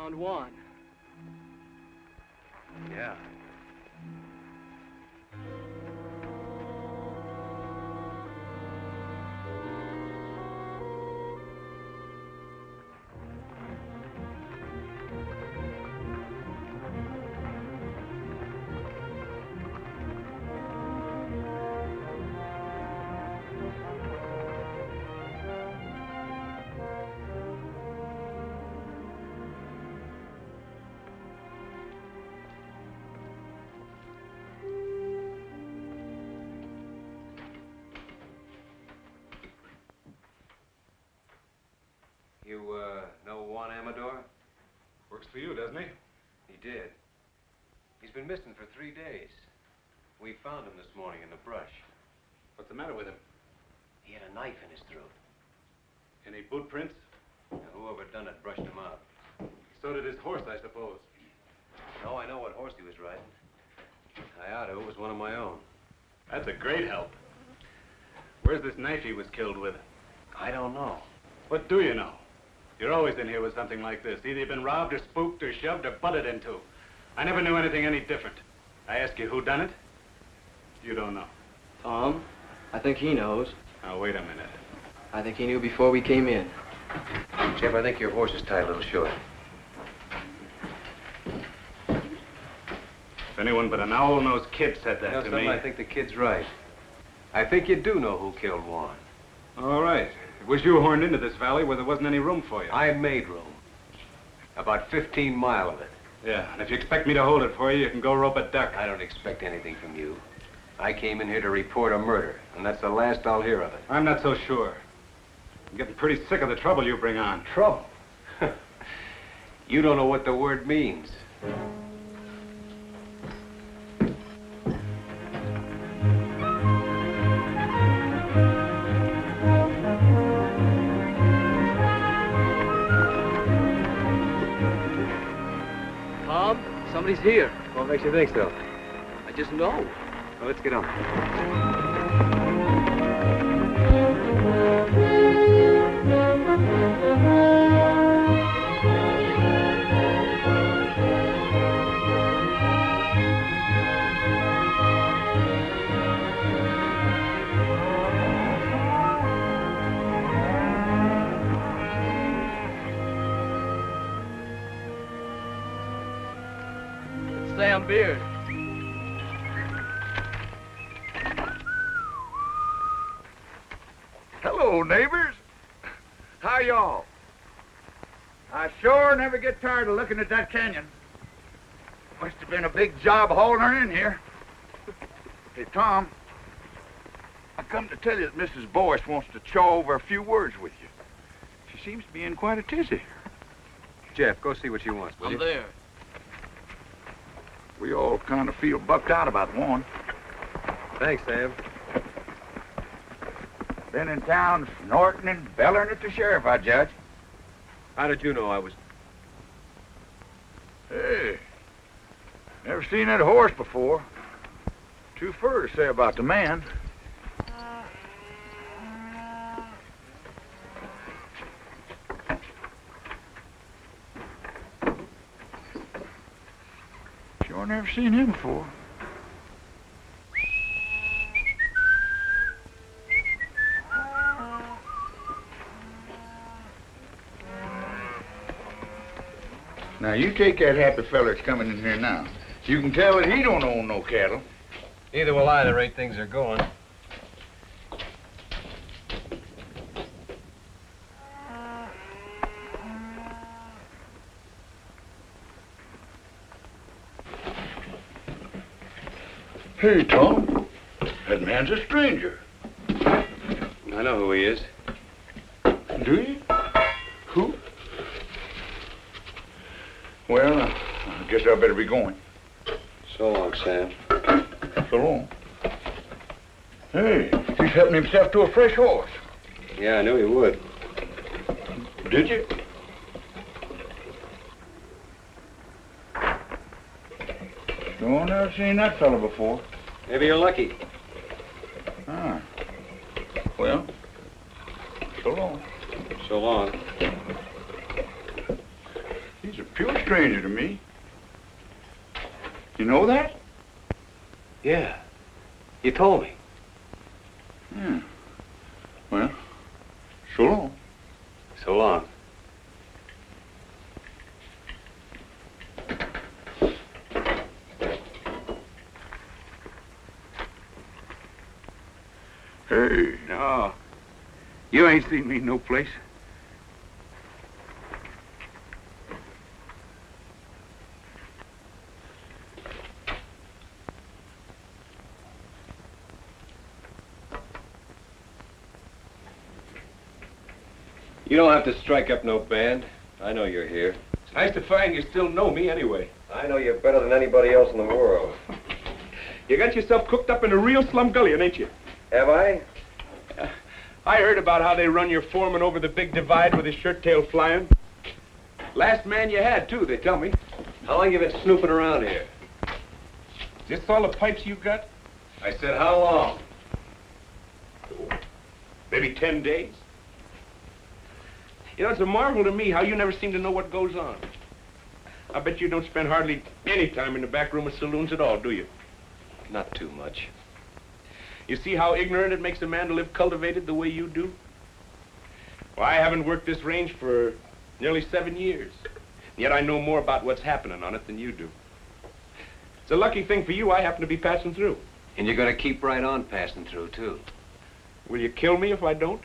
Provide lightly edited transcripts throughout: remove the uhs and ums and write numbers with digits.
found Juan. Yeah. You, know Juan Amador? Works for you, doesn't he? He did. He's been missing for 3 days. We found him this morning in the brush. What's the matter with him? He had a knife in his throat. Any boot prints? Now, whoever done it brushed him out. So did his horse, I suppose. No, I know what horse he was riding. I ought to. It was one of my own. That's a great help. Where's this knife he was killed with? I don't know. What do you know? You're always in here with something like this. Either you've been robbed or spooked or shoved or butted into. I never knew anything any different. I ask you who done it? You don't know. Tom, I think he knows. Now, wait a minute. I think he knew before we came in. Jeff, I think your horse is tied a little short. If anyone but an owl-nosed kid said that to me... I think the kid's right. I think you do know who killed Juan. All right. It was you horned into this valley where there wasn't any room for you. I made room. About 15 mile of it. Yeah, and if you expect me to hold it for you, you can go rope a duck. I don't expect anything from you. I came in here to report a murder, and that's the last I'll hear of it. I'm not so sure. I'm getting pretty sick of the trouble you bring on. Trouble? You don't know what the word means. Tom, somebody's here. What makes you think so? I just know. Well, let's get on. Sam Beard. Hello, neighbors. How y'all? I sure never get tired of looking at that canyon. Must have been a big job hauling her in here. Hey, Tom, I come to tell you that Mrs. Boyce wants to chaw over a few words with you. She seems to be in quite a tizzy. Jeff, go see what she wants, will you? I'm there. We all kind of feel bucked out about one. Thanks, Sam. Been in town snorting and bellering at the sheriff, I judge. How did you know I was... Hey, never seen that horse before. Too fur to say about the man. Sure never seen him before. Now, you take that happy fella that's coming in here now. You can tell that he don't own no cattle. Neither will I, the rate things are going. Hey, Tom, that man's a stranger. I know who he is. Do you? Who? Well, I guess I better be going. So long, Sam. So long. Hey, he's helping himself to a fresh horse. Yeah, I knew he would. Did you? No, I've never seen that fella before. Maybe you're lucky. Ah. Well, so long. So long. He's a You're a stranger to me. You know that? Yeah. You told me. Yeah. Well, so long. So long. Hey, no. You ain't seen me no place. You don't have to strike up no band. I know you're here. It's nice to find you still know me anyway. I know you better than anybody else in the world. You got yourself cooked up in a real slumgullion, ain't you? Have I? I heard about how they run your foreman over the big divide with his shirt tail flying. Last man you had, too, they tell me. How long you been snooping around here? Is this all the pipes you got? I said, how long? Maybe 10 days. You know, it's a marvel to me how you never seem to know what goes on. I bet you don't spend hardly any time in the back room of saloons at all, do you? Not too much. You see how ignorant it makes a man to live cultivated the way you do? Well, I haven't worked this range for nearly 7 years. Yet I know more about what's happening on it than you do. It's a lucky thing for you I happen to be passing through. And you're gonna keep right on passing through, too. Will you kill me if I don't?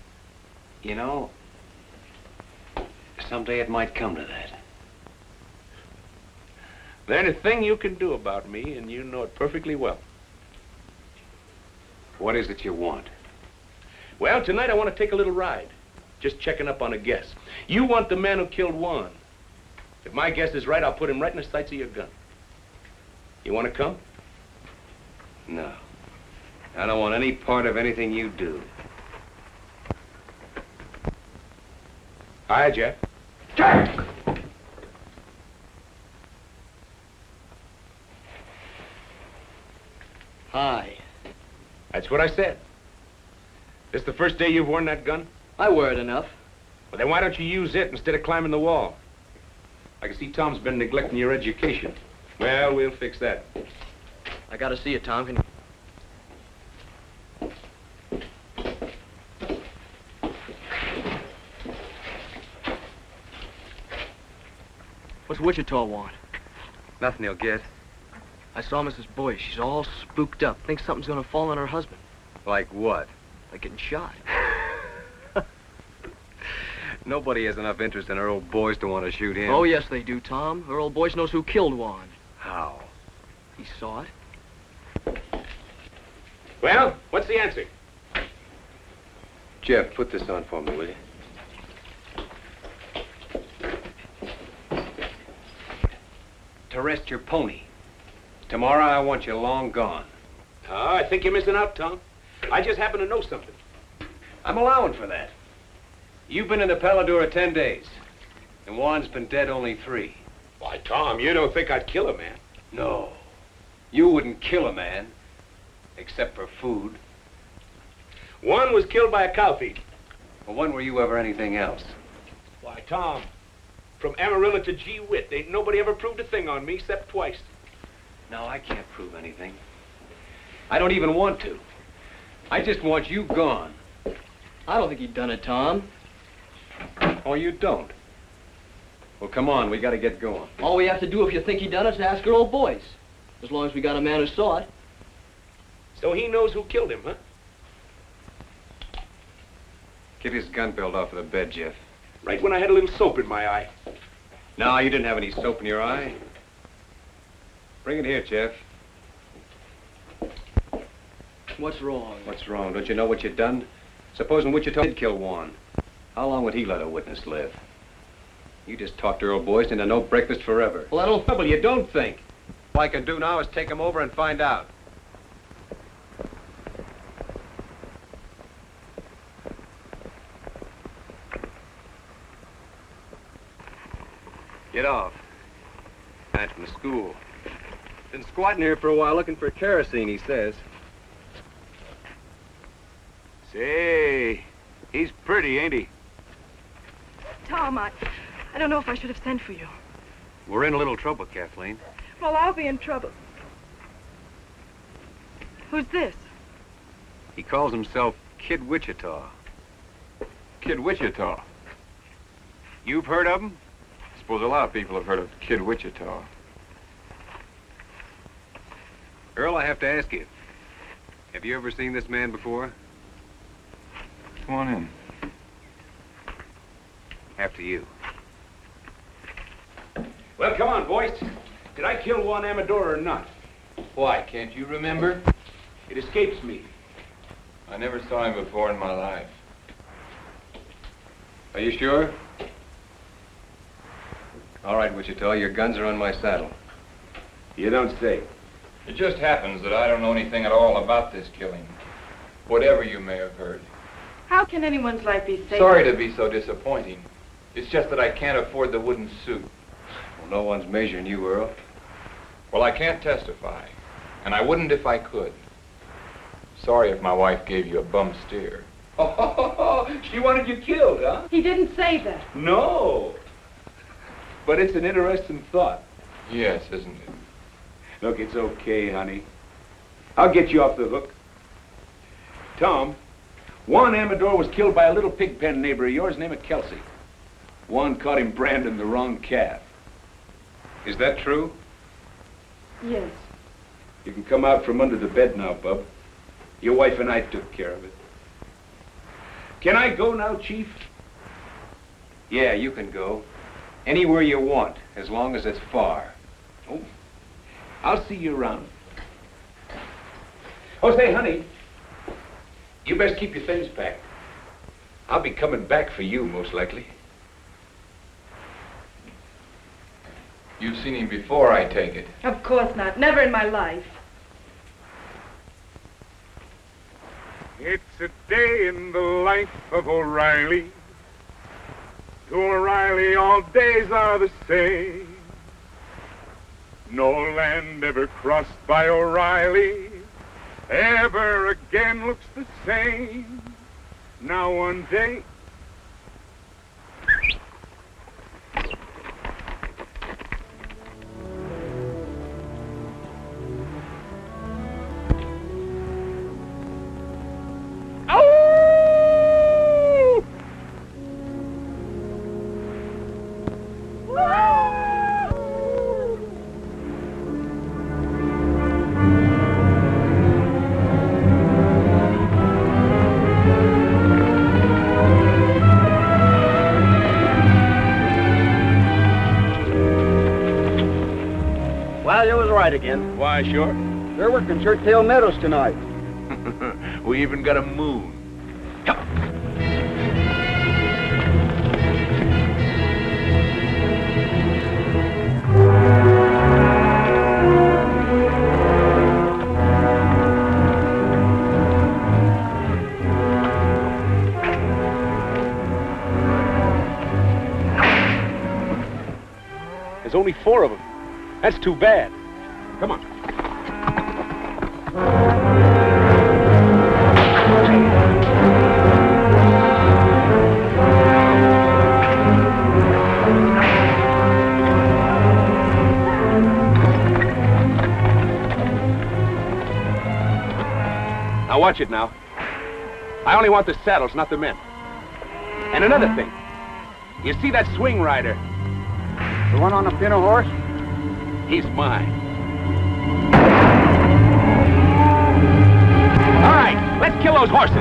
You know, someday it might come to that. There's a thing you can do about me, and you know it perfectly well. What is it you want? Well, tonight I want to take a little ride. Just checking up on a guess. You want the man who killed Juan. If my guess is right, I'll put him right in the sights of your gun. You want to come? No. I don't want any part of anything you do. Hi, Jeff. Jack! Hi. That's what I said. This the first day you've worn that gun? I wear it enough. Well, then why don't you use it instead of climbing the wall? I can see Tom's been neglecting your education. Well, we'll fix that. I gotta see it, Tom. Can you... What's Wichita want? Nothing you'll get. I saw Mrs. Boyce. She's all spooked up. Thinks something's gonna fall on her husband. Like what? Like getting shot. Nobody has enough interest in her old boys to want to shoot him. Oh, yes, they do, Tom. Her old Boyce knows who killed Juan. How? He saw it. Well, what's the answer? Jeff, put this on for me, will you? To rest your pony. Tomorrow I want you long gone. Oh, I think you're missing out, Tom. I just happen to know something. I'm allowing for that. You've been in the Paladura 10 days, and Juan's been dead only 3. Why, Tom, you don't think I'd kill a man. No. You wouldn't kill a man, except for food. Juan was killed by a cow thief. Well, when were you ever anything else? Why, Tom, from Amarillo to Gee Whit, ain't nobody ever proved a thing on me except twice. No, I can't prove anything. I don't even want to. I just want you gone. I don't think he'd done it, Tom. Oh, you don't? Well, come on, we gotta get going. All we have to do if you think he done it is ask her old Boyce. As long as we got a man who saw it. So he knows who killed him, huh? Get his gun belt off of the bed, Jeff. Right when I had a little soap in my eye. No, you didn't have any soap in your eye. Bring it here, Jeff. What's wrong? What's wrong? Don't you know what you've done? Supposing Wichita did kill Juan. How long would he let a witness live? You just talked her old boys into no breakfast forever. Well, I don't... Trouble, you don't think. All I can do now is take him over and find out. Get off. Man from the school. Been squatting here for a while looking for kerosene, he says. Say, he's pretty, ain't he? Tom, I don't know if I should have sent for you. We're in a little trouble, Kathleen. Well, I'll be in trouble. Who's this? He calls himself Kid Wichita. Kid Wichita. You've heard of him? I suppose a lot of people have heard of Kid Wichita. Earl, I have to ask you. Have you ever seen this man before? Come on in. After you. Well, come on, boys. Did I kill Juan Amador or not? Why, can't you remember? It escapes me. I never saw him before in my life. Are you sure? All right, Wichita, your guns are on my saddle. You don't say. It just happens that I don't know anything at all about this killing. Whatever you may have heard. How can anyone's life be safe? Sorry to be so disappointing. It's just that I can't afford the wooden suit. Well, no one's measuring you, Earl. Well, I can't testify, and I wouldn't if I could. Sorry if my wife gave you a bum steer. Oh, she wanted you killed, huh? He didn't say that. No. But it's an interesting thought. Yes, isn't it? Look, it's okay, honey. I'll get you off the hook. Tom, Juan Amador was killed by a little pig pen neighbor of yours named Kelsey. Juan caught him branding the wrong calf. Is that true? Yes. You can come out from under the bed now, Bub. Your wife and I took care of it. Can I go now, Chief? Yeah, you can go. Anywhere you want, as long as it's far. Oh, I'll see you around. Oh, say, honey, you best keep your things packed. I'll be coming back for you, most likely. You've seen him before, I take it. Of course not. Never in my life. It's a day in the life of O'Reilly. To O'Reilly, all days are the same. No land ever crossed by O'Reilly ever again looks the same. Now one day... Well, you was right again. Why, sure. They're working Churchtail Meadows tonight. We even got a moon. There's only 4 of them. That's too bad. Come on. Now watch it now. I only want the saddles, not the men. And another thing. You see that swing rider? The one on the pinto horse? He's mine. All right, let's kill those horses.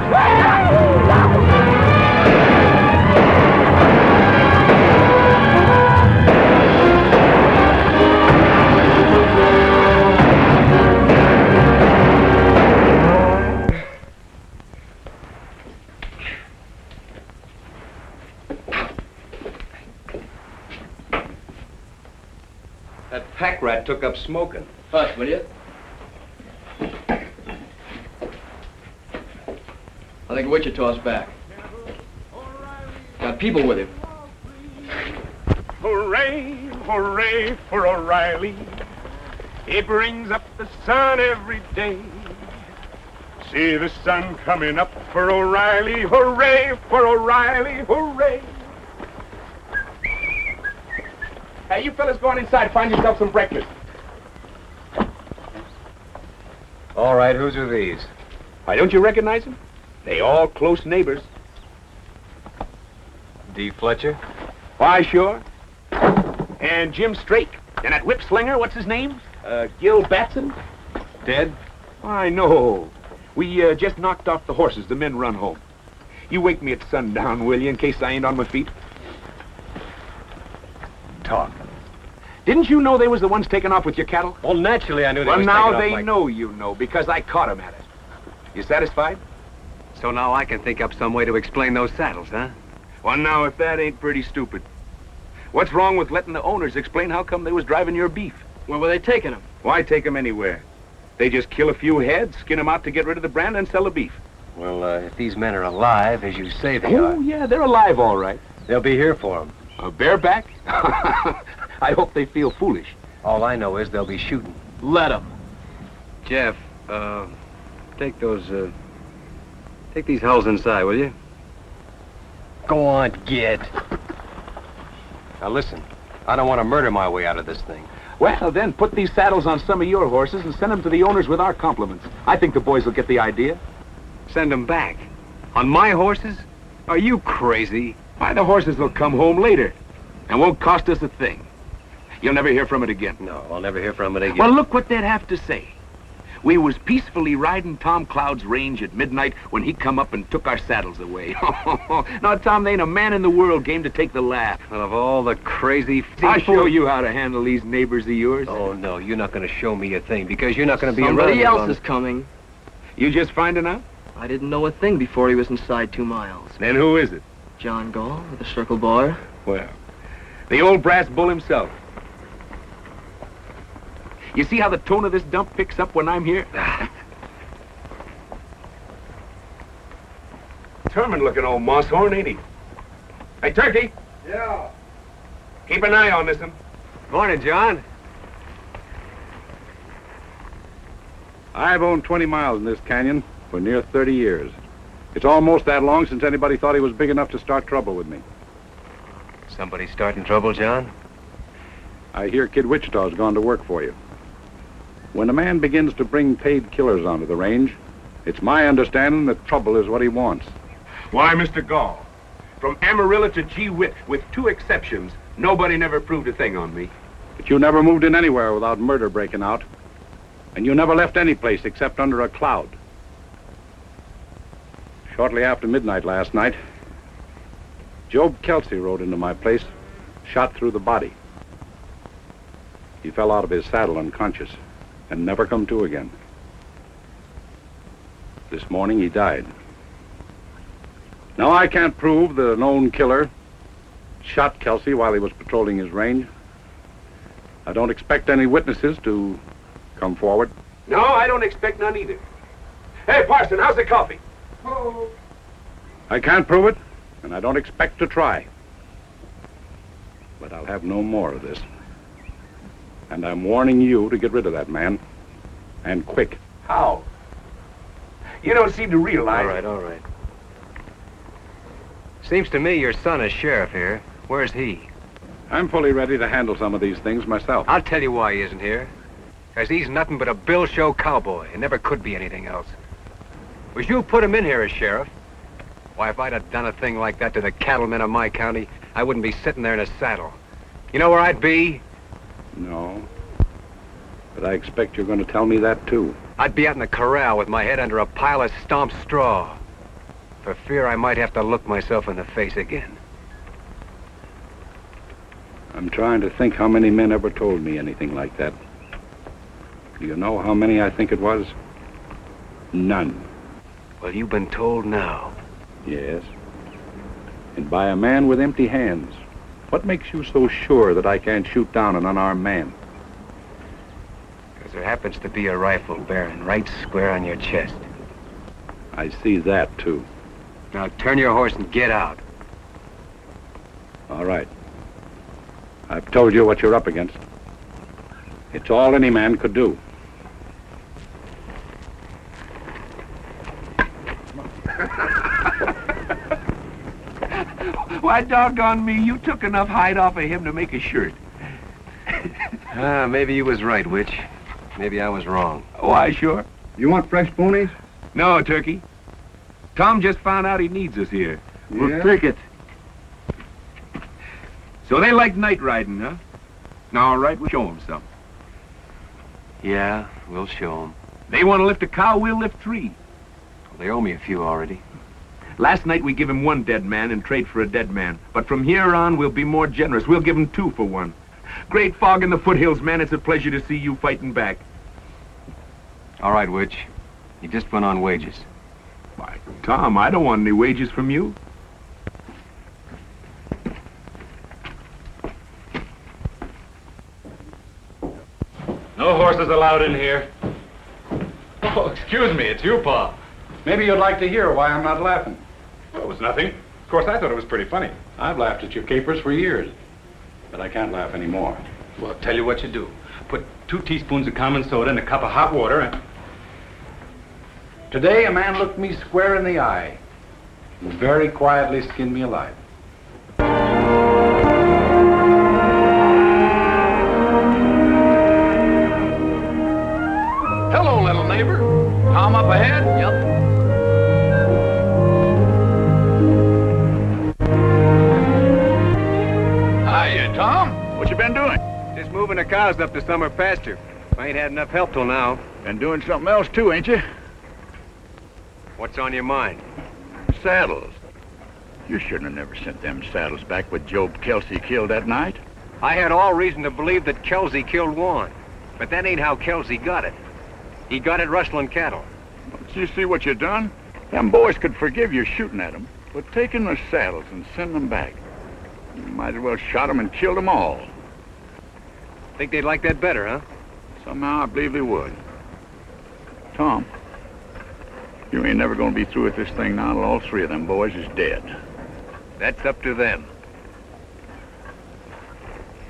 That pack rat took up smoking. Hush, will you? I think Wichita's back. Got people with him. Hooray, hooray for O'Reilly. He brings up the sun every day. See the sun coming up for O'Reilly. Hooray for O'Reilly, hooray. Hey, you fellas go on inside. Find yourself some breakfast. All right, whose are these? Why, don't you recognize them? They all close neighbors. D. Fletcher? Why, sure. And Jim Strake. And that whip slinger, what's his name? Gil Batson? Dead? I know. We just knocked off the horses. The men run home. You wake me at sundown, will you, in case I ain't on my feet? Talk. Didn't you know they was the ones taking off with your cattle? Well, naturally I knew they Well, was now taking off they like... know you know, because I caught them at it. You satisfied? So now I can think up some way to explain those saddles, huh? Well, now, if that ain't pretty stupid. What's wrong with letting the owners explain how come they was driving your beef? Where were they taking them? Why take them anywhere? They just kill a few heads, skin them out to get rid of the brand, and sell the beef. Well, if these men are alive, as you say they are... Oh, yeah, they're alive, all right. They'll be here for them. Bareback? I hope they feel foolish. All I know is they'll be shooting. Let them. Jeff, take these hulls inside, will you? Go on, get. Now listen, I don't want to murder my way out of this thing. Well, then, put these saddles on some of your horses and send them to the owners with our compliments. I think the boys will get the idea. Send them back. On my horses? Are you crazy? Why, the horses will come home later and won't cost us a thing. You'll never hear from it again. No, I'll never hear from it again. Well, look what they'd have to say. We was peacefully riding Tom Cloud's range at midnight when he come up and took our saddles away. Now, Tom, there ain't a man in the world game to take the laugh. Well, of all the crazy... I'll show you how to handle these neighbors of yours. Oh, no, you're not going to show me a thing, because you're not going to be Somebody around... else is coming. You just finding out? I didn't know a thing before he was inside 2 miles. Then who is it? John Gall with the Circle Bar. Well, the old brass bull himself. You see how the tone of this dump picks up when I'm here? Determined-looking old moss-horn, ain't he? Hey, Turkey! Yeah. Keep an eye on this one. Morning, John. I've owned 20 miles in this canyon for near 30 years. It's almost that long since anybody thought he was big enough to start trouble with me. Somebody starting trouble, John? I hear Kid Wichita's gone to work for you. When a man begins to bring paid killers onto the range, it's my understanding that trouble is what he wants. Why, Mr. Gall, from Amarillo to Gee Whit, with 2 exceptions, nobody never proved a thing on me. But you never moved in anywhere without murder breaking out. And you never left any place except under a cloud. Shortly after midnight last night, Job Kelsey rode into my place, shot through the body. He fell out of his saddle unconscious and never come to again. This morning he died. Now I can't prove that a known killer shot Kelsey while he was patrolling his range. I don't expect any witnesses to come forward. No, I don't expect none either. Hey, Parson, how's the coffee? I can't prove it, and I don't expect to try. But I'll have no more of this. And I'm warning you to get rid of that man. And quick. How? You don't seem to realize... All right. Seems to me your son is sheriff here. Where's he? I'm fully ready to handle some of these things myself. I'll tell you why he isn't here. Because he's nothing but a bill show cowboy and never could be anything else. Was you put him in here as sheriff? Why, if I'd have done a thing like that to the cattlemen of my county, I wouldn't be sitting there in a saddle. You know where I'd be? No. But I expect you're going to tell me that, too. I'd be out in the corral with my head under a pile of stomped straw, for fear I might have to look myself in the face again. I'm trying to think how many men ever told me anything like that. Do you know how many I think it was? None. Well, you've been told now. Yes. And by a man with empty hands. What makes you so sure that I can't shoot down an unarmed man? Because there happens to be a rifle bearing right square on your chest. I see that, too. Now turn your horse and get out. All right. I've told you what you're up against. It's all any man could do. Why, doggone me, you took enough hide off of him to make a shirt. Maybe you was right, Witch. Maybe I was wrong. Why, sure. You want fresh ponies? No, Turkey. Tom just found out he needs us here. We'll take it. So they like night riding, huh? Now, all right, we'll show them some. Yeah, we'll show them. They want to lift a cow, we'll lift 3. They owe me a few already. Last night we give him 1 dead man and trade for a dead man. But from here on, we'll be more generous. We'll give him 2 for 1. Great fog in the foothills, man. It's a pleasure to see you fighting back. All right, Witch. You just went on wages. Why, Tom, I don't want any wages from you. No horses allowed in here. Oh, excuse me, it's you, Pa. Maybe you'd like to hear why I'm not laughing. Well, it was nothing. Of course, I thought it was pretty funny. I've laughed at your capers for years, but I can't laugh anymore. Well, I'll tell you what you do. Put 2 teaspoons of common soda in a cup of hot water and... Today, a man looked me square in the eye and very quietly skinned me alive. Hello, little neighbor. Tom up ahead? Yep. Hiya, Tom. What you been doing? Just moving the cows up to summer pasture. I ain't had enough help till now. Been doing something else too, ain't you? What's on your mind? Saddles. You shouldn't have never sent them saddles back with Job Kelsey killed that night. I had all reason to believe that Kelsey killed Juan. But that ain't how Kelsey got it. He got it rustling cattle. Don't you see what you done? Them boys could forgive you shooting at them, but taking their saddles and sending them back. You might as well shot them and killed them all. Think they'd like that better, huh? Somehow I believe they would. Tom, you ain't never gonna be through with this thing now till all 3 of them boys is dead. That's up to them.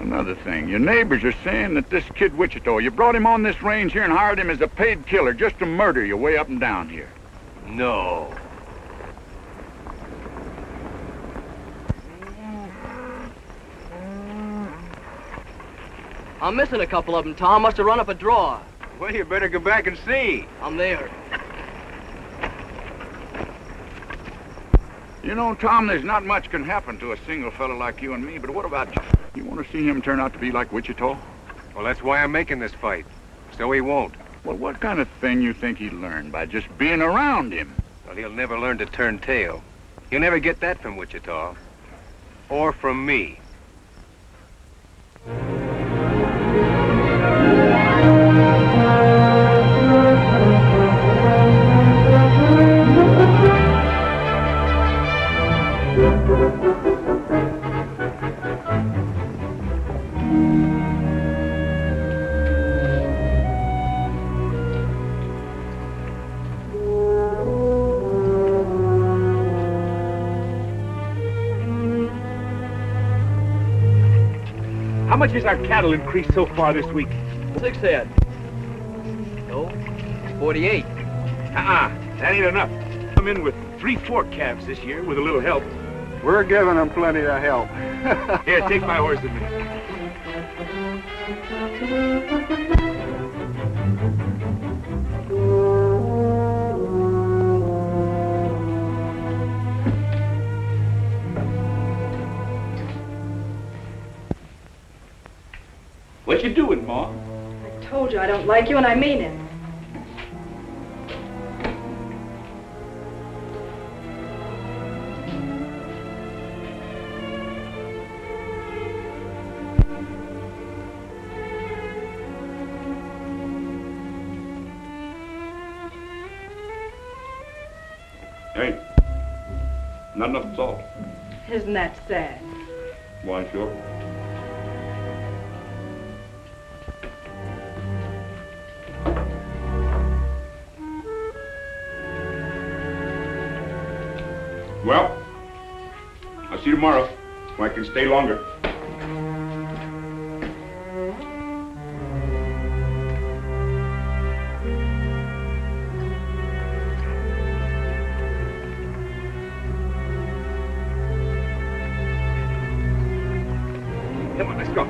Another thing, your neighbors are saying that this kid Wichita, you brought him on this range here and hired him as a paid killer just to murder you way up and down here. No. I'm missing a couple of them, Tom. Must have run up a draw. Well, you better go back and see. I'm there. You know, Tom, there's not much can happen to a single fella like you and me, but what about you? You want to see him turn out to be like Wichita? Well, that's why I'm making this fight. So he won't. Well, what kind of thing you think he'd learn by just being around him? Well, he'll never learn to turn tail. He'll never get that from Wichita. Or from me. How much has our cattle increased so far this week? 6 head. No, 48. That ain't enough. I'm in with 3/4 calves this year with a little help. We're giving them plenty of help. Here, take my horse with me. What you doing, Ma? I told you I don't like you, and I mean it. Hey, not enough salt. Isn't that sad? Why, sure. Well, I'll see you tomorrow, so I can stay longer. Come on, let's go.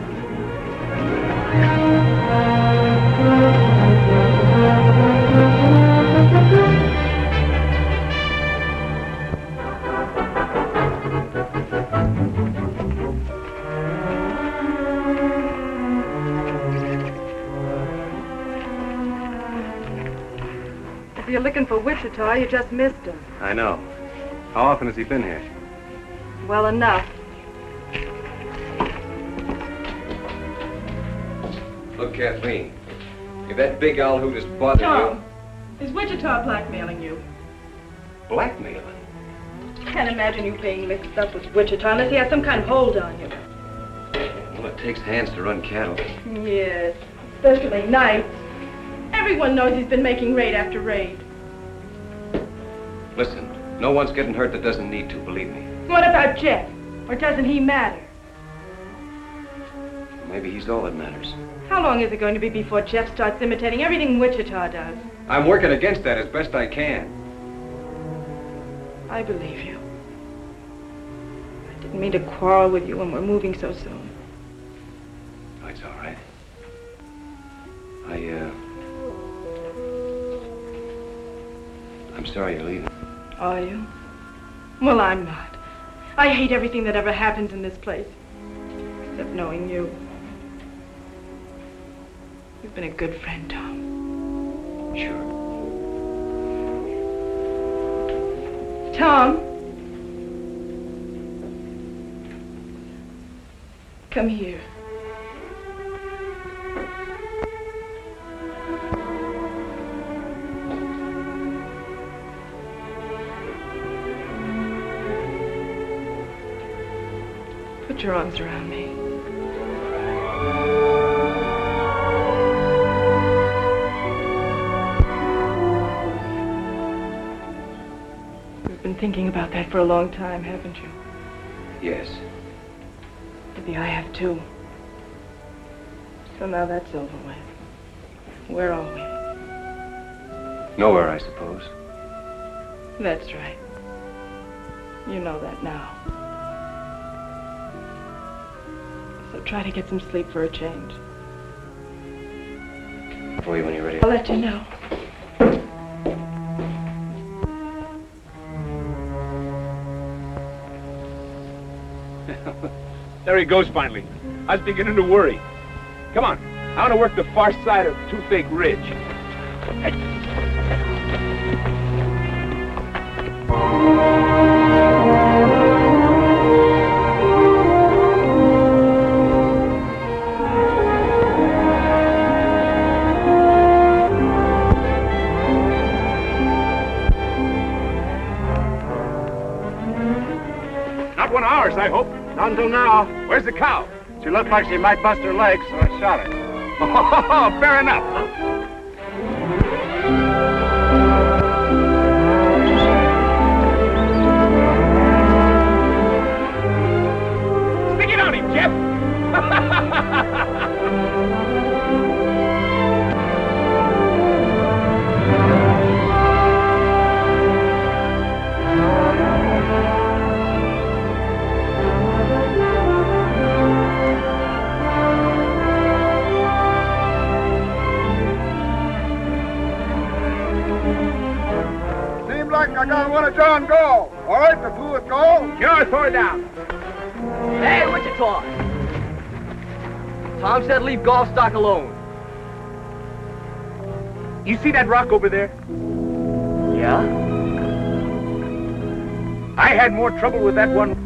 looking for Wichita, you just missed him. I know. How often has he been here? Well enough. Look, Kathleen, if that big owl hoot is bothering Tom, is Wichita blackmailing you? you... Blackmailing? Can't imagine you being mixed up with Wichita unless he has some kind of hold on you. Well, it takes hands to run cattle. Yes, especially nights. Everyone knows he's been making raid after raid. Listen, no one's getting hurt that doesn't need to, believe me. What about Jeff? Or doesn't he matter? Maybe he's all that matters. How long is it going to be before Jeff starts imitating everything Wichita does? I'm working against that as best I can. I believe you. I didn't mean to quarrel with you when we're moving so soon. Oh, it's all right. I'm sorry you're leaving. Are you? Well, I'm not. I hate everything that ever happens in this place. Except knowing you. You've been a good friend, Tom. Sure. Tom. Come here. Put your arms around me. You've been thinking about that for a long time, haven't you? Yes. Maybe I have too. So now that's over with. Where are we? Nowhere, I suppose. That's right. You know that now. So try to get some sleep for a change. For you when you're ready. I'll let you know. There he goes finally. I was beginning to worry. Come on. I want to work the far side of Toothache Ridge. Hey. Not one of ours, I hope. Not until now. Where's the cow? She looked like she might bust her legs, so I shot her. Oh, fair enough. Stick it on him, Jeff. I got one of John Gall. All right, the two with Gall? Sure, throw it down. Hey, Wichita! Tom said leave golf stock alone. You see that rock over there? Yeah? I had more trouble with that one.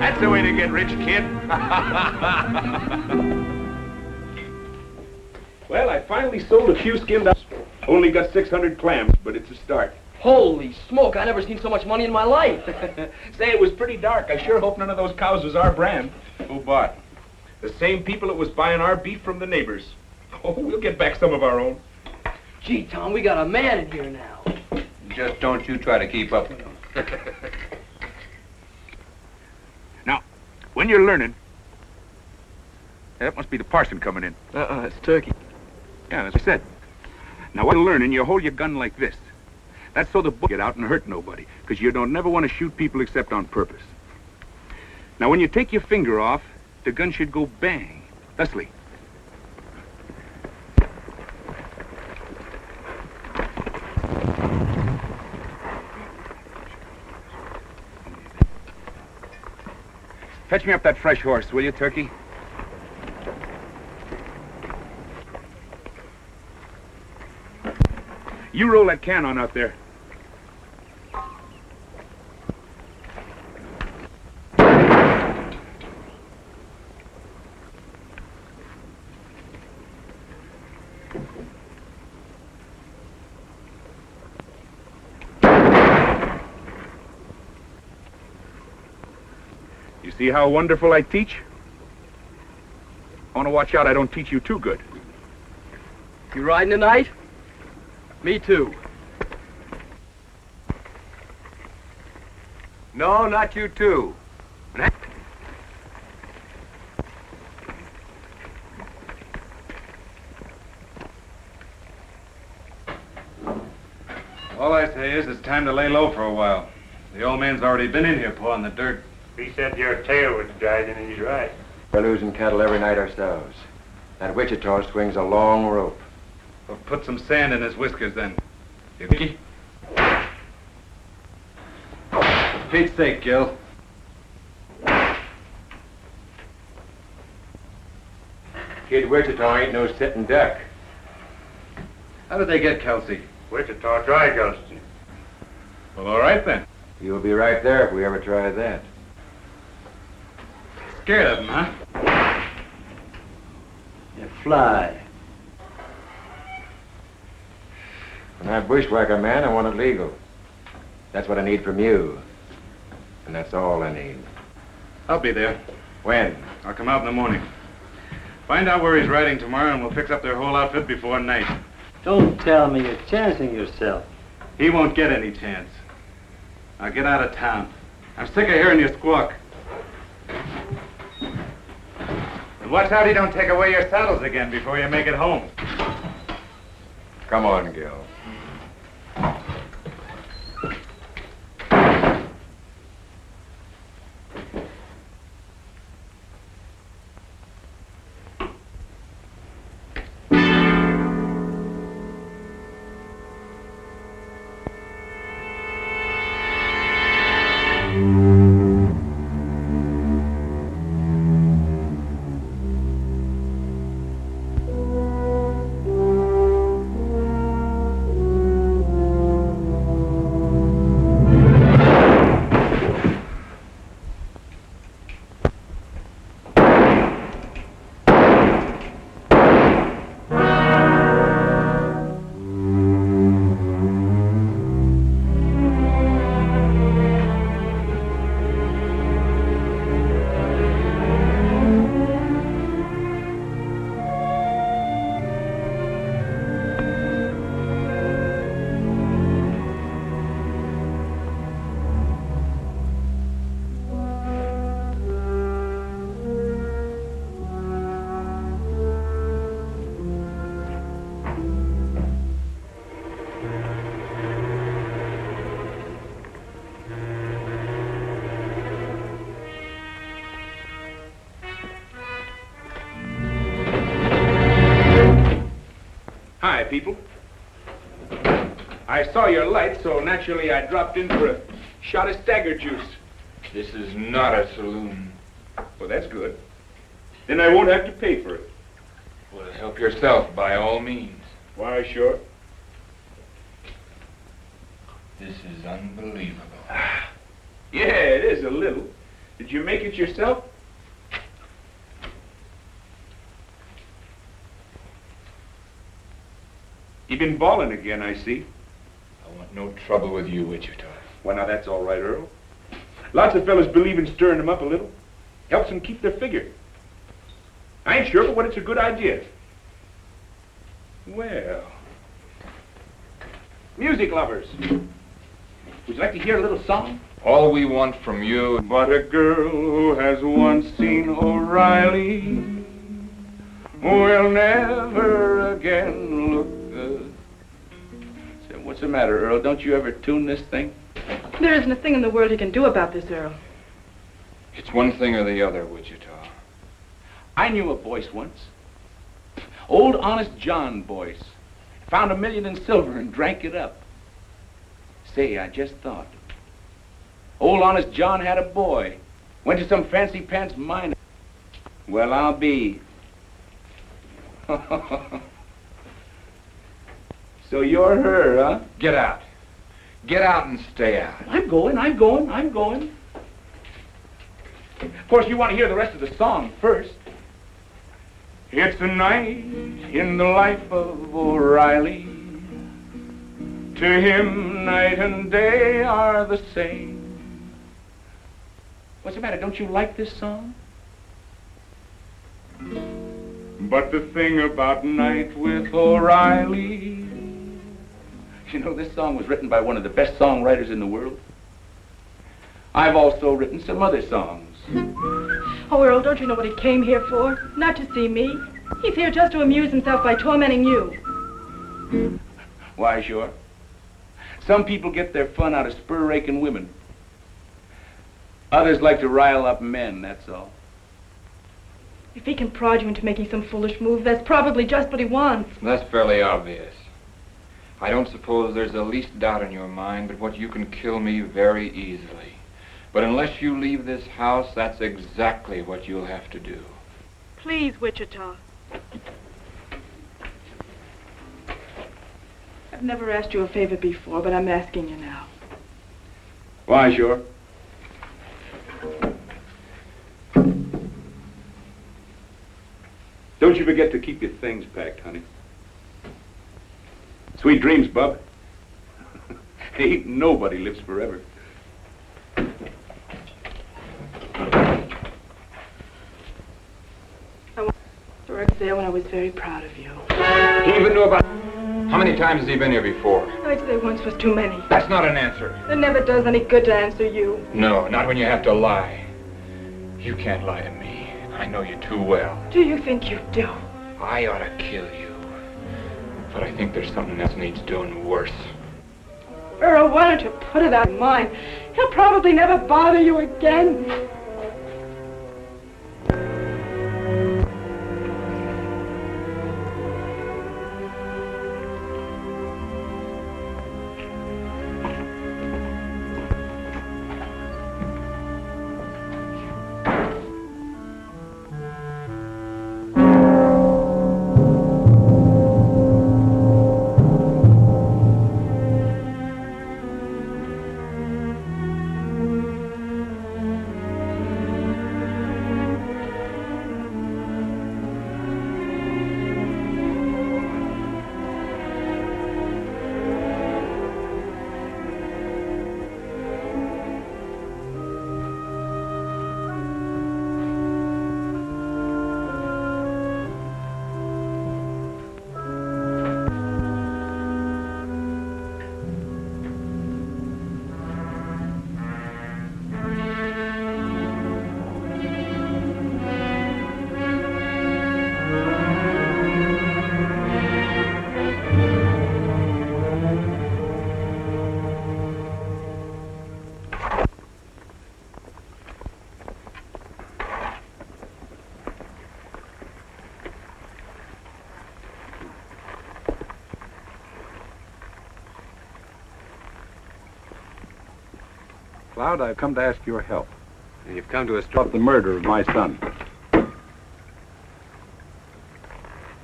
That's the way to get rich, kid. Well, I finally sold a few skinned up. Only got 600 clams, but it's a start. Holy smoke, I never seen so much money in my life. Say, it was pretty dark. I sure hope none of those cows was our brand. Who bought? The same people that was buying our beef from the neighbors. Oh, we'll get back some of our own. Gee, Tom, we got a man in here now. Just don't you try to keep up with them. Now, when you're learning, that must be the parson coming in. It's Turkey. Yeah, that's what I said. Now, while you're learning, you hold your gun like this. That's so the bullets get out and hurt nobody, because you don't never want to shoot people except on purpose. Now, when you take your finger off, the gun should go bang, thusly. Fetch me up that fresh horse, will you, Turkey? You roll that can on out there. You see how wonderful I teach? I want to watch out I don't teach you too good. You riding tonight? Me too. No, not you too. All I say is it's time to lay low for a while. The old man's already been in here pawing the dirt. He said your tail was dragging, and he's right. We're losing cattle every night ourselves. That Wichita swings a long rope. Well, put some sand in his whiskers then. Dickie? Pete's sake, Gil. Kid Wichita ain't no sitting duck. How did they get Kelsey? Wichita dry gulched him. Well, all right then. You'll be right there if we ever try that. Scared of him, huh? You fly. When I bushwhack a man, I want it legal. That's what I need from you. And that's all I need. I'll be there. When? I'll come out in the morning. Find out where he's riding tomorrow and we'll fix up their whole outfit before night. Don't tell me you're chancing yourself. He won't get any chance. Now get out of town. I'm sick of hearing you squawk. And watch out he don't take away your saddles again before you make it home. Come on, Gil. People. I saw your light, so naturally I dropped in for a shot of stagger juice. This is not a saloon. Well, that's good. Then I won't have to pay for it. Well, help yourself by all means. Why, sure. This is unbelievable. Yeah, it is a little. Did you make it yourself? You've been balling again, I see. I want no trouble with you, Wichita. Well, now that's all right, Earl. Lots of fellas believe in stirring them up a little. Helps them keep their figure. I ain't sure, but what it's a good idea. Well, music lovers. Would you like to hear a little song? All we want from you... But a girl who has once seen O'Reilly will never again look good. Say, what's the matter, Earl? Don't you ever tune this thing? There isn't a thing in the world he can do about this, Earl. It's one thing or the other, Wichita. I knew a Boyce once. Old Honest John Boyce. Found $1 million in silver and drank it up. Say, I just thought. Old Honest John had a boy. Went to some fancy pants miner. Well, I'll be. So you're her, huh? Get out. Get out and stay out. I'm going. Of course, you want to hear the rest of the song first. It's a night in the life of O'Reilly. To him, night and day are the same. What's the matter? Don't you like this song? But the thing about Night with O'Reilly, you know, this song was written by one of the best songwriters in the world. I've also written some other songs. Oh, Earl, don't you know what he came here for? Not to see me. He's here just to amuse himself by tormenting you. Why, sure. Some people get their fun out of spur-raking women. Others like to rile up men, that's all. If he can prod you into making some foolish move, that's probably just what he wants. That's fairly obvious. I don't suppose there's the least doubt in your mind but what you can kill me very easily. But unless you leave this house, that's exactly what you'll have to do. Please, Wichita. I've never asked you a favor before, but I'm asking you now. Why, sure. Don't you forget to keep your things packed, honey. Sweet dreams, bub. Ain't nobody lives forever. I was there when I was very proud of you. Do you even know about... How many times has he been here before? I'd say once was too many. That's not an answer. It never does any good to answer you. No, not when you have to lie. You can't lie to me. I know you too well. Do you think you do? I ought to kill you. But I think there's something else needs doing worse. Earl, why don't you put it out of mind? He'll probably never bother you again. Cloud, I've come to ask your help. And you've come to us About the murder of my son.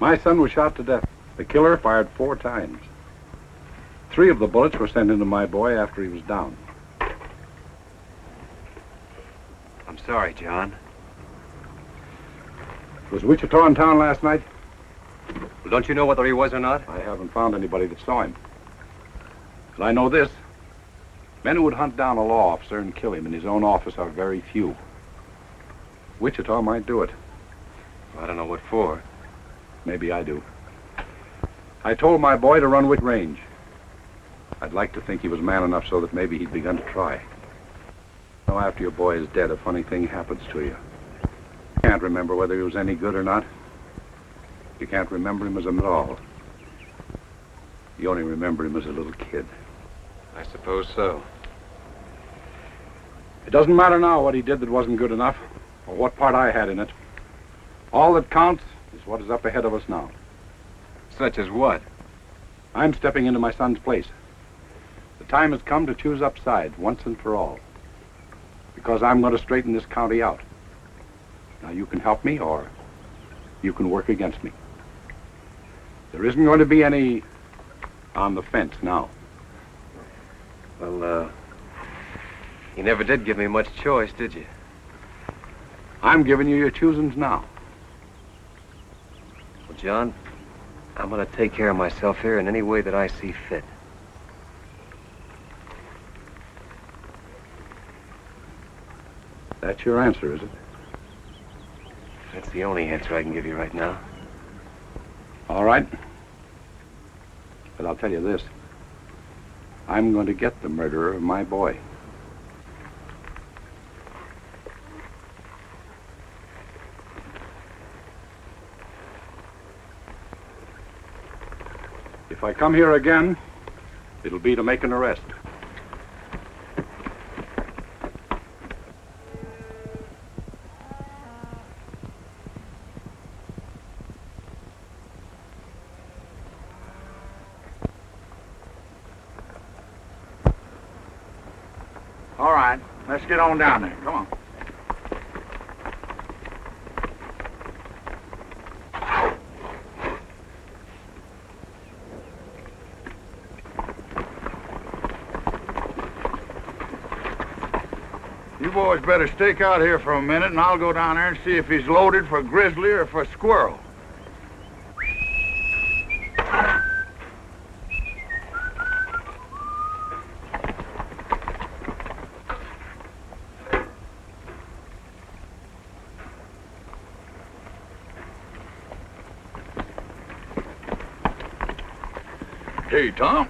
My son was shot to death. The killer fired 4 times. 3 of the bullets were sent into my boy after he was down. I'm sorry, John. Was Wichita in town last night? Well, don't you know whether he was or not? I haven't found anybody that saw him. But I know this. Men who would hunt down a law officer and kill him in his own office are very few. Wichita might do it. I don't know what for. Maybe I do. I told my boy to run with range. I'd like to think he was man enough so that maybe he'd begun to try. You know, after your boy is dead, a funny thing happens to you. You can't remember whether he was any good or not. You can't remember him as a man at all. You only remember him as a little kid. I suppose so. It doesn't matter now what he did that wasn't good enough, or what part I had in it. All that counts is what is up ahead of us now. Such as what? I'm stepping into my son's place. The time has come to choose up sides once and for all. Because I'm going to straighten this county out. Now you can help me or you can work against me. There isn't going to be any on the fence now. Well, you never did give me much choice, did you? I'm giving you your choosings now. Well, John, I'm going to take care of myself here in any way that I see fit. That's your answer, is it? That's the only answer I can give you right now. All right. But I'll tell you this. I'm going to get the murderer of my boy. If I come here again, it'll be to make an arrest. All right, let's get on down there. Come on. You boys better stake out here for a minute, and I'll go down there and see if he's loaded for grizzly or for squirrel. Hey, Tom.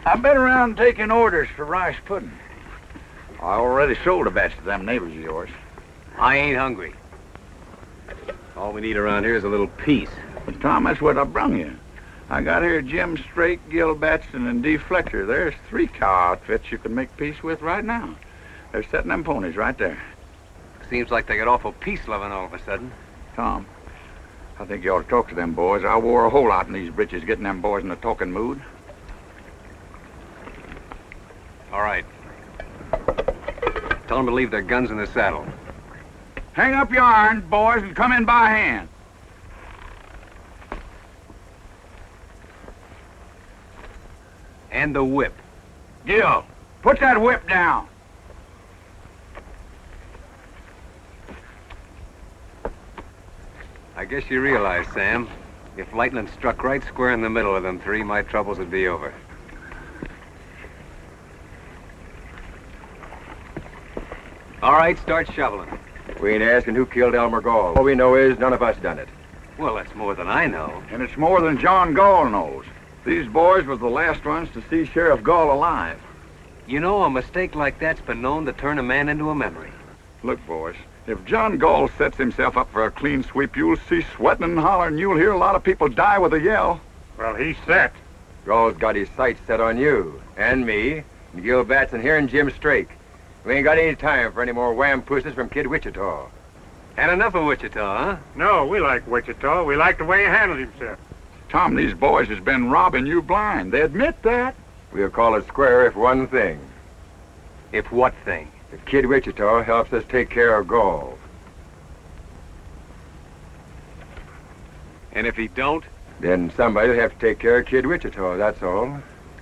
I've been around taking orders for rice pudding. I already sold a batch to them neighbors of yours. I ain't hungry. All we need around here is a little peace. But, Tom, that's what I brung you. I got here Jim Strake, Gil Batson, and Dee Fletcher. There's 3 cow outfits you can make peace with right now. They're setting them ponies right there. Seems like they got awful peace-loving all of a sudden. Tom, I think you ought to talk to them boys. I wore a whole lot in these britches getting them boys in a talking mood. All right. Tell them to leave their guns in the saddle. Hang up your irons, boys, and come in by hand. And the whip. Gil, put that whip down. I guess you realize, Sam, if lightning struck right square in the middle of them 3, my troubles would be over. All right, start shoveling. We ain't asking who killed Elmer Gall. All we know is none of us done it. Well, that's more than I know. And it's more than John Gall knows. These boys were the last ones to see Sheriff Gall alive. You know, a mistake like that's been known to turn a man into a memory. Look, boys, if John Gall sets himself up for a clean sweep, you'll see sweating and hollering. You'll hear a lot of people die with a yell. Well, he's set. Gall's got his sights set on you, and me, and Gil Batson here and Jim Strake. We ain't got any time for any more wham pussies from Kid Wichita. Had enough of Wichita, huh? No, we like Wichita. We like the way he handled himself. Tom, these boys has been robbing you blind. They admit that. We'll call it square if one thing. If what thing? If Kid Wichita helps us take care of Gall. And if he don't? Then somebody'll have to take care of Kid Wichita, that's all.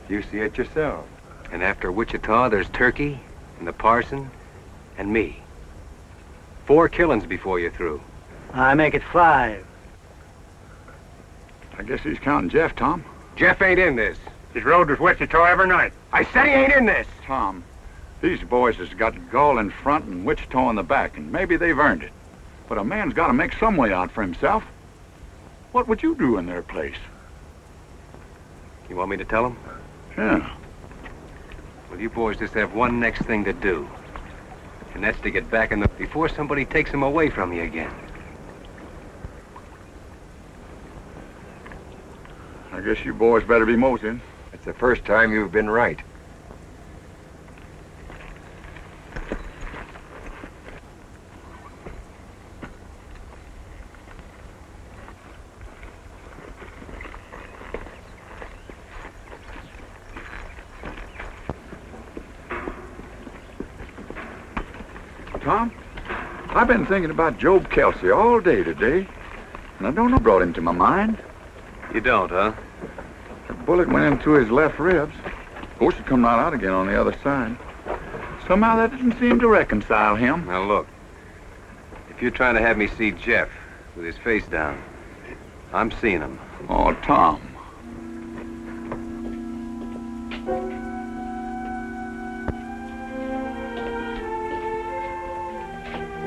You see it yourself. And after Wichita, there's Turkey, and the parson, and me. 4 killings before you're through. I make it 5. I guess he's counting Jeff, Tom. Jeff ain't in this. He's rode with Wichita every night. I said he ain't in this. Tom, these boys has got Gall in front and Wichita in the back, and maybe they've earned it. But a man's got to make some way out for himself. What would you do in their place? You want me to tell him? Yeah. Well, you boys just have one next thing to do. And that's to get back in the... before somebody takes him away from you again. I guess you boys better be moseying. It's the first time you've been right. Tom, I've been thinking about Job Kelsey all day today, and I don't know what brought him to my mind. You don't, huh? The bullet went into his left ribs. Of course, it come right out again on the other side. Somehow that didn't seem to reconcile him. Now, look. If you're trying to have me see Jeff with his face down, I'm seeing him. Oh, Tom.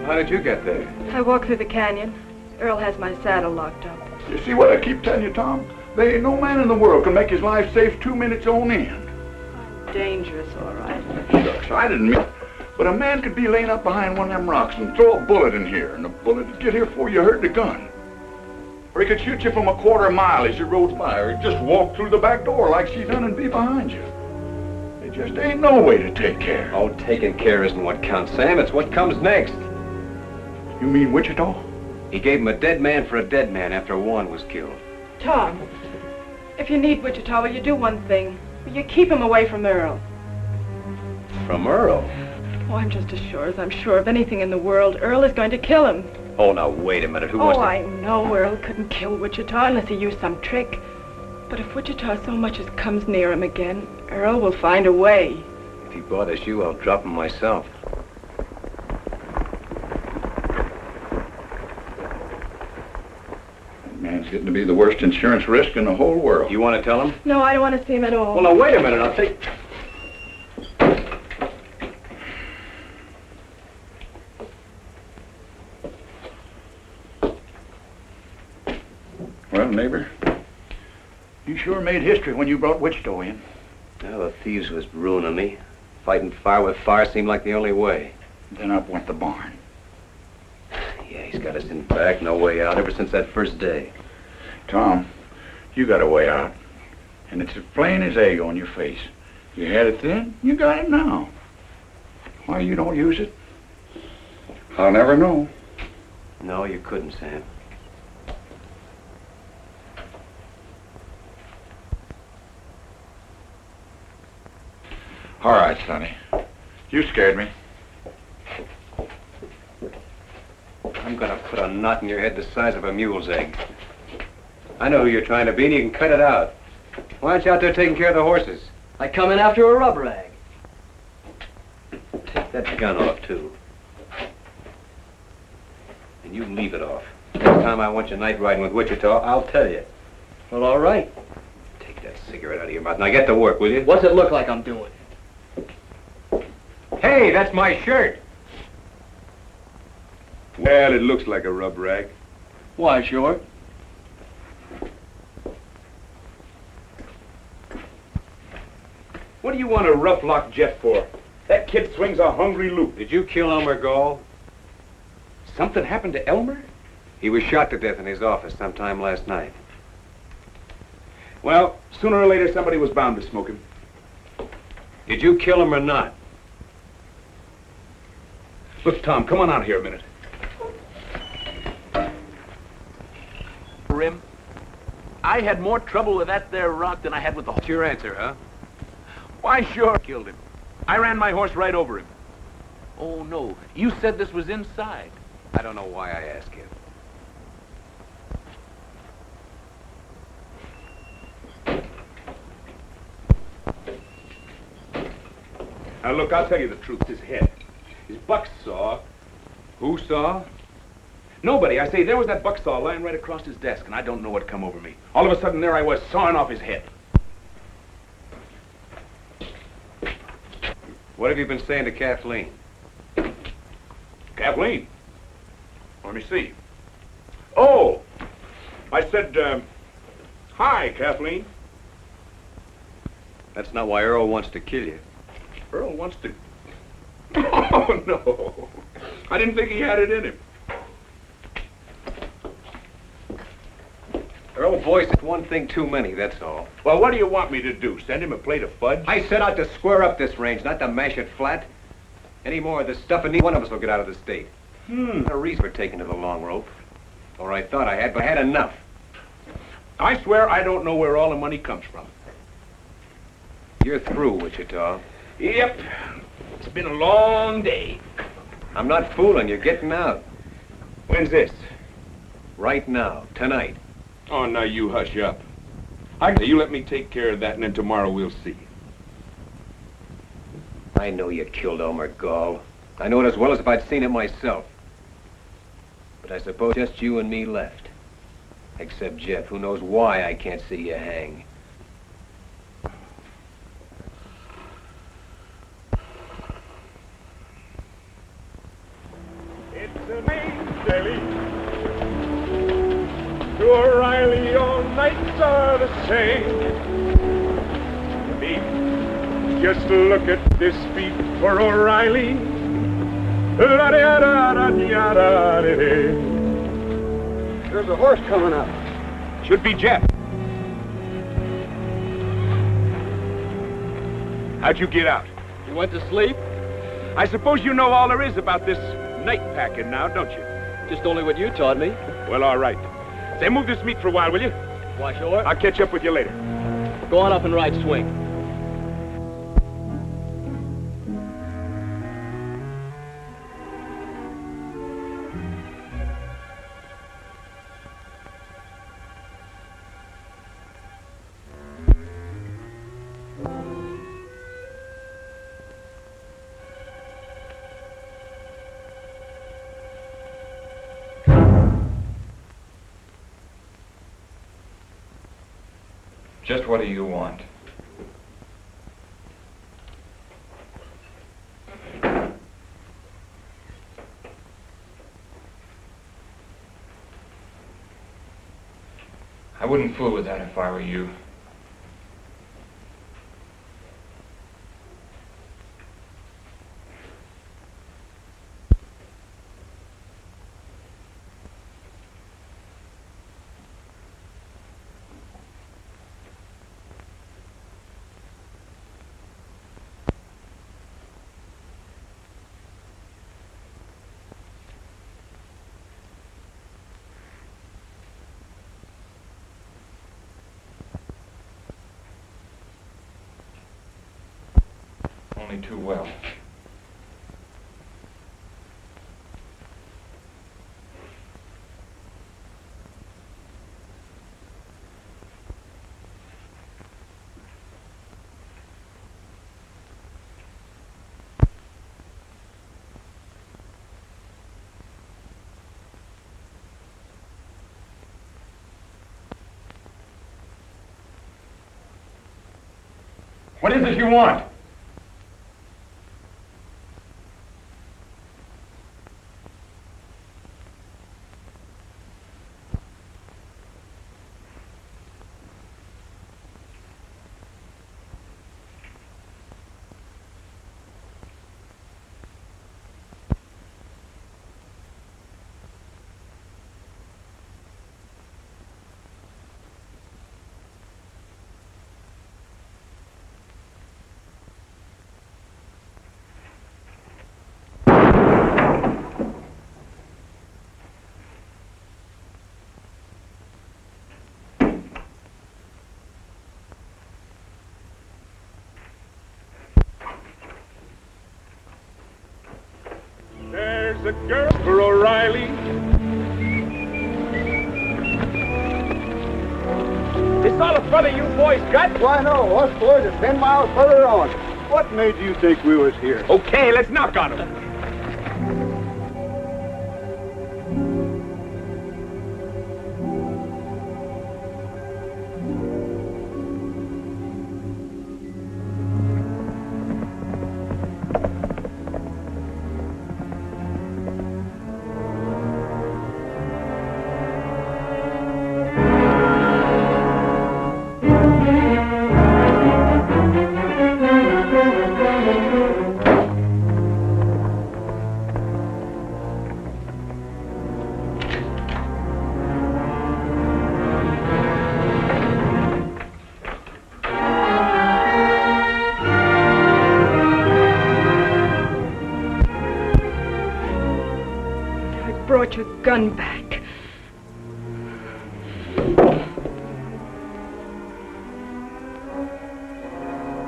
How did you get there? I walked through the canyon. Earl has my saddle locked up. You see what I keep telling you, Tom? There ain't no man in the world can make his life safe 2 minutes on end. Dangerous, all right. Shucks, I didn't mean... But a man could be laying up behind one of them rocks and throw a bullet in here, and the bullet would get here before you heard the gun. Or he could shoot you from a quarter mile as you rode by, or he'd just walk through the back door like she done and be behind you. There just ain't no way to take care. Oh, taking care isn't what counts, Sam. It's what comes next. You mean Wichita? He gave him a dead man for a dead man after Juan was killed. Tom, if you need Wichita, will you do one thing? Will you keep him away from Earl? From Earl? Oh, I'm just as sure as I'm sure of anything in the world. Earl is going to kill him. Oh, now, wait a minute. Who wants to... I know Earl couldn't kill Wichita unless he used some trick. But if Wichita so much as comes near him again, Earl will find a way. If he bothers you, I'll drop him myself. That man's getting to be the worst insurance risk in the whole world. You want to tell him? No, I don't want to see him at all. Well, now, wait a minute. I'll take... Well, neighbor, you sure made history when you brought Wichita in. Well, the thieves was ruining me. Fighting fire with fire seemed like the only way. Then up went the barn. Yeah, he's got us in back, no way out, ever since that first day. Tom, you got a way out. And it's as plain as egg on your face. You had it then, you got it now. Why you don't use it? I'll never know. No, you couldn't, Sam. All right, Sonny. You scared me. I'm gonna put a knot in your head the size of a mule's egg. I know who you're trying to be, and you can cut it out. Why aren't you out there taking care of the horses? I come in after a rubber rag. Take that gun off, too. And you leave it off. Next time I want you night riding with Wichita, I'll tell you. Well, all right. Take that cigarette out of your mouth. Now get to work, will you? What's it look like I'm doing? Hey, that's my shirt. Well, it looks like a rub rag. Why, sure. What do you want to rough lock Jeff for? That kid swings a hungry loop. Did you kill Elmer Gall? Something happened to Elmer? He was shot to death in his office sometime last night. Well, sooner or later somebody was bound to smoke him. Did you kill him or not? Look, Tom, come on out here a minute. Rim, I had more trouble with that there rock than I had with the... What's your answer, huh? Why, sure, killed him. I ran my horse right over him. Oh, no, you said this was inside. I don't know why I ask you. Now, look, I'll tell you the truth. His head. His buck saw. Who saw? Nobody. I say, there was that buck saw lying right across his desk, and I don't know what come over me. All of a sudden, there I was, sawing off his head. What have you been saying to Kathleen? Kathleen? Let me see. Oh! I said, hi, Kathleen. That's not why Earl wants to kill you. Earl wants to... Oh, no. I didn't think he had it in him. Earl voiced one thing too many, that's all. Well, what do you want me to do? Send him a plate of fudge? I set out to square up this range, not to mash it flat. Any more of this stuff, and neither one of us will get out of the state. Not a reason for taking to the long rope. Or I thought I had, but I had enough. I swear I don't know where all the money comes from. You're through, Wichita. Yep. It's been a long day. I'm not fooling you. Getting out. When's this? Right now. Tonight. Oh, now you hush up. You let me take care of that, and then tomorrow we'll see. I know you killed Elmer Gall. I know it as well as if I'd seen it myself. But I suppose just you and me left. Except Jeff, who knows why I can't see you hang. It's a main daily. To O'Reilly, all nights are the same. Beat. Just look at this beat for O'Reilly. There's a horse coming up. Should be Jeff. How'd you get out? You went to sleep? I suppose you know all there is about this night packing now, don't you? Just only what you taught me. Well, all right. Say, move this meat for a while, will you? Why, sure. I'll catch up with you later. Go on up and ride swing. Just what do you want? I wouldn't fool with that if I were you. Only too well. What is it you want? There's a girl for O'Reilly. This all a fella you boys got? Why, no. Us boys are 10 miles further on. What made you think we was here? Okay, let's knock on him. Brought your gun back.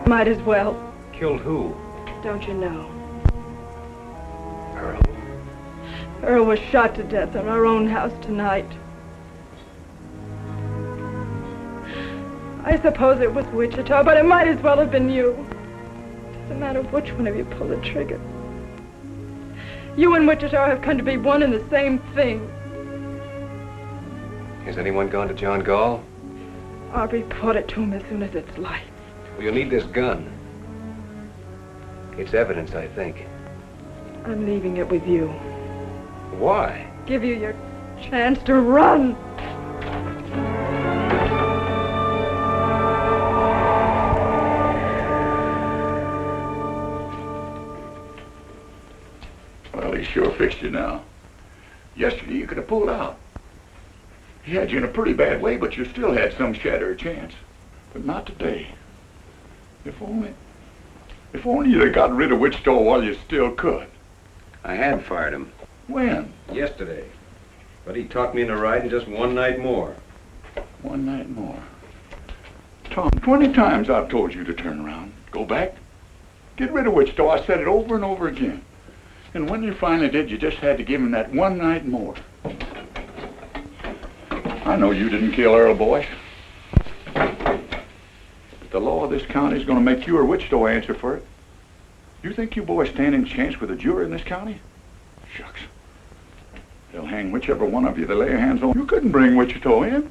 Might as well. Killed who? Don't you know? Earl. Earl was shot to death in our own house tonight. I suppose it was Wichita, but it might as well have been you. Doesn't matter which one of you pulled the trigger. You and Wichita have come to be one and the same thing. Has anyone gone to John Gall? I'll report it to him as soon as it's light. Well, you'll need this gun. It's evidence, I think. I'm leaving it with you. Why? Give you your chance to run. Well, he sure fixed you now. Yesterday you could have pulled out. He had you in a pretty bad way, but you still had some shadow of chance. But not today. If only you'd have got rid of Wichita while you still could. I had fired him. When? Yesterday. But he talked me into riding just one night more. One night more. Tom, 20 times I've told you to turn around. Go back. Get rid of Wichita. I said it over and over again. And when you finally did, you just had to give him that one night more. I know you didn't kill Earl, boy. But the law of this county is going to make you or Wichita answer for it. You think you boys stand in chance with a jury in this county? Shucks. They'll hang whichever one of you they lay their hands on. You couldn't bring Wichita in.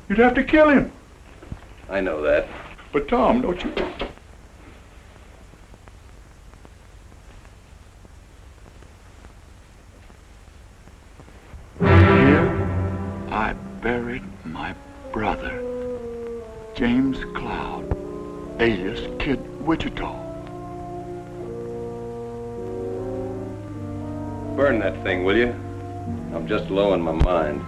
You'd have to kill him. I know that. But Tom, don't you... Here I buried my brother, James Cloud, alias Kid Wichita. Burn that thing, will you? I'm just low in my mind.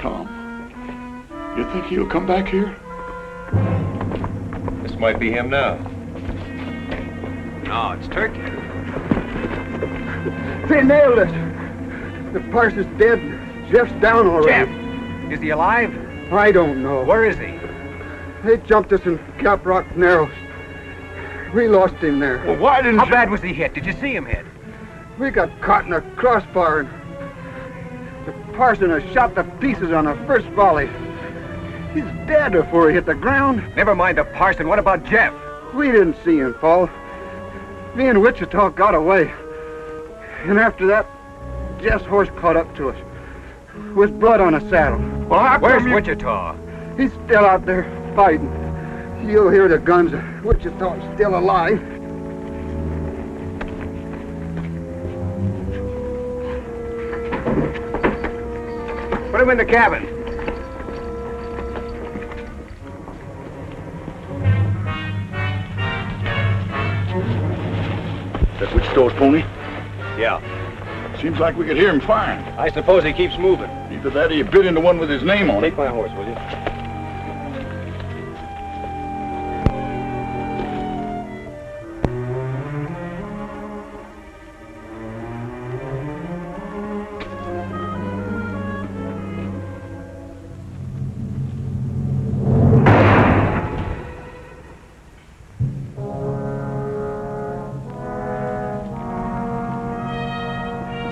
Tom, you think he'll come back here? This might be him now. No, it's Turkey. They nailed us. The parson's dead. Jeff's down already. Jeff? Is he alive? I don't know. Where is he? They jumped us in Cap Rock Narrows. We lost him there. Well, why didn't How bad was he hit? Did you see him hit? We got caught in a crossbar and the parson has shot to pieces on the first volley. He's dead before he hit the ground. Never mind the parson. What about Jeff? We didn't see him fall. Me and Wichita got away. And after that, Jeff's horse caught up to us, with blood on his saddle. Well, how Where's come Wichita? He's still out there fighting. You'll hear the guns. Wichita's still alive. Put him in the cabin. That Wichita's pony? Yeah. Seems like we could hear him firing. I suppose he keeps moving. Either that or he bit into one with his name on it. Take my horse, will you?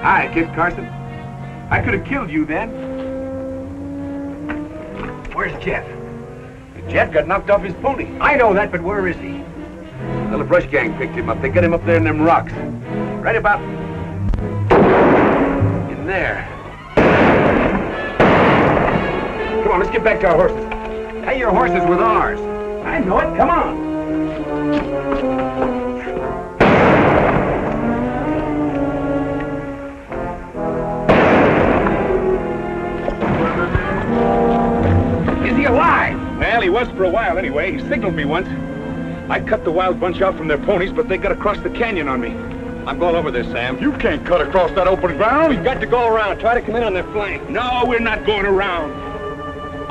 Hi, Kid Carson. I could have killed you then. Where's Jeff? Jeff got knocked off his pony. I know that, but where is he? Well, the brush gang picked him up. They got him up there in them rocks. Right about... in there. Come on, let's get back to our horses. Hey, your horse is with ours. I know it. Come on. Alive! Well, he was for a while anyway. He signaled me once. I cut the wild bunch out from their ponies, but they got across the canyon on me. I'm going over this, Sam. You can't cut across that open ground. We've got to go around. Try to come in on their flank. No, we're not going around.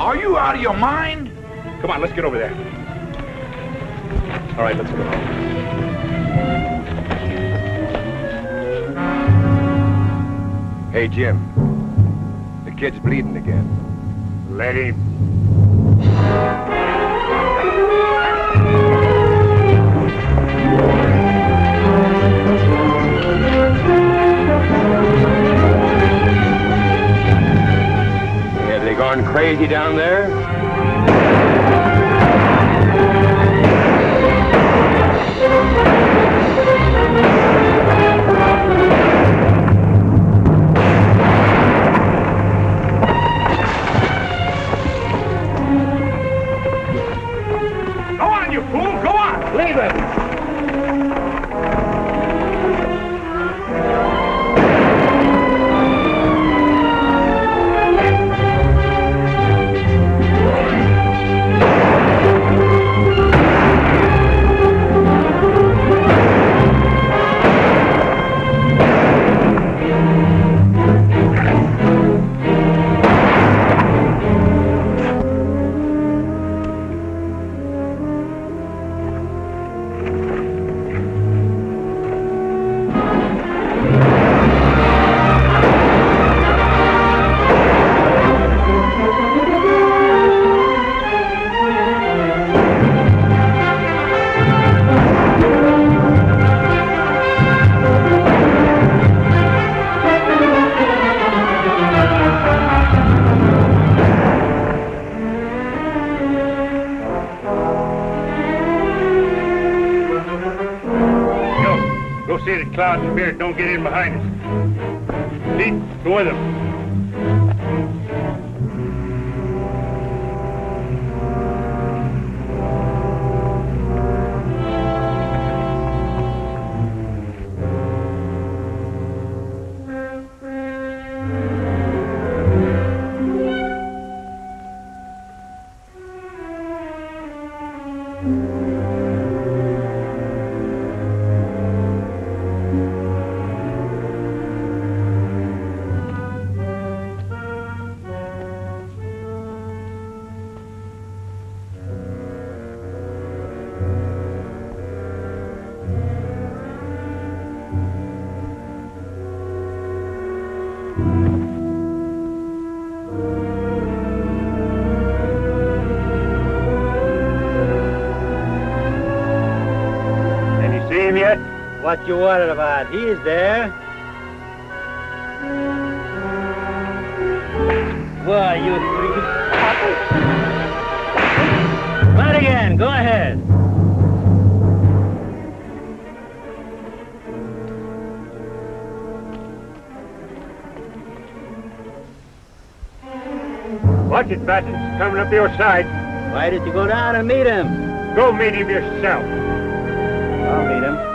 Are you out of your mind? Come on, let's get over there. All right, let's go. Hey, Jim. kid's bleeding again. Let him. Have they gone crazy down there? Go on, you fool! Go on! Leave him! See that Cloud and Beard don't get in behind us. Pete, go with them. What you worried about? He's there. Why, you three? Right again. Go ahead. Watch it, Batson. He's coming up your side. Why did you go down and meet him? Go meet him yourself. I'll meet him.